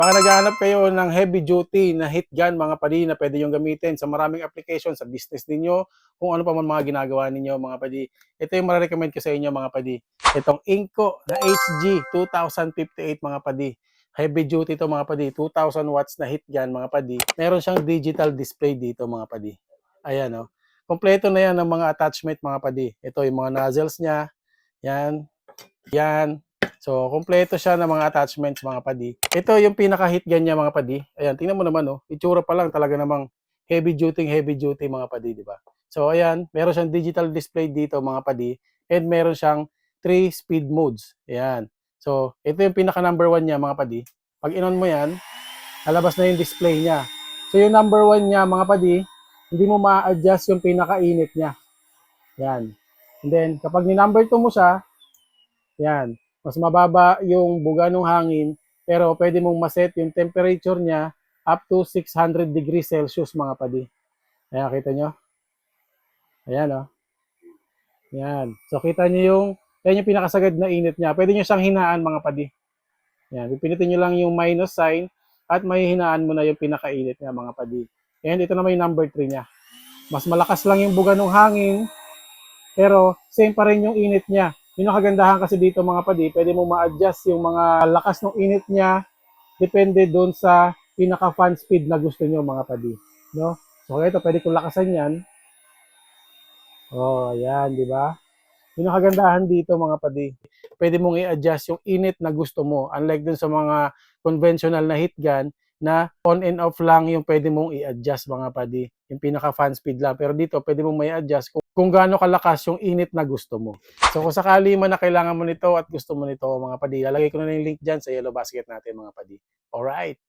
Baka naghahanap kayo ng heavy duty na heat gun mga padi na pwede yung gamitin sa maraming application sa business ninyo, kung ano pa man mga ginagawa ninyo mga padi. Ito yung marirecommend ko sa inyo mga padi. Itong Inco na HG 2058 mga padi. Heavy duty to mga padi, 2000 watts na heat gun mga padi. Meron siyang digital display dito mga padi. Ayan o. Kompleto na yan ng mga attachment mga padi. Ito yung mga nozzles niya. Yan. Yan. So, kompleto siya ng mga attachments mga padi. Ito yung pinaka-hit gun niya mga padi. Ayan, tingnan mo naman oh. Itsura pa lang talaga namang heavy duty mga padi, di ba? So, ayan, meron siyang digital display dito mga padi and meron siyang 3 speed modes. Ayan. So, ito yung pinaka number 1 niya mga padi. Pag in-on mo yan, lalabas na yung display niya. So, yung number 1 niya mga padi, hindi mo ma-adjust yung pinaka-init niya. Yan. And then, kapag ni-number 2 mo siya, yan. Mas mababa yung buga ng hangin, pero pwede mong maset yung temperature niya up to 600 degrees Celsius mga padi. Ayan, kita nyo? Ayan, oh. Yan. So, kita nyo yan yung pinakasagad na init niya. Pwede nyo siyang hinaan mga padi. Yan. Pipinitin nyo lang yung minus sign at may hinaan mo na yung pinakainit niya mga padi. And ito naman yung number 3 niya. Mas malakas lang yung buga ng hangin, pero same pa rin yung init niya. Yung kagandahan kasi dito mga padi, pwede mo ma-adjust yung mga lakas ng init niya depende doon sa pinaka-fan speed na gusto nyo mga padi. No? So ito, pwede kong lakasan yan. Oh, ayan, di ba? Yung kagandahan dito mga padi, pwede mong i-adjust yung init na gusto mo. Unlike dun sa mga conventional na heat gun na on and off lang yung pwede mong i-adjust mga padi. Yung pinaka-fan speed lang. Pero dito, pwede mong may adjust kung gaano kalakas yung init na gusto mo. So kung sakali man na kailangan mo nito at gusto mo nito mga padi, lalagay ko na yung link dyan sa yellow basket natin mga padi. Alright.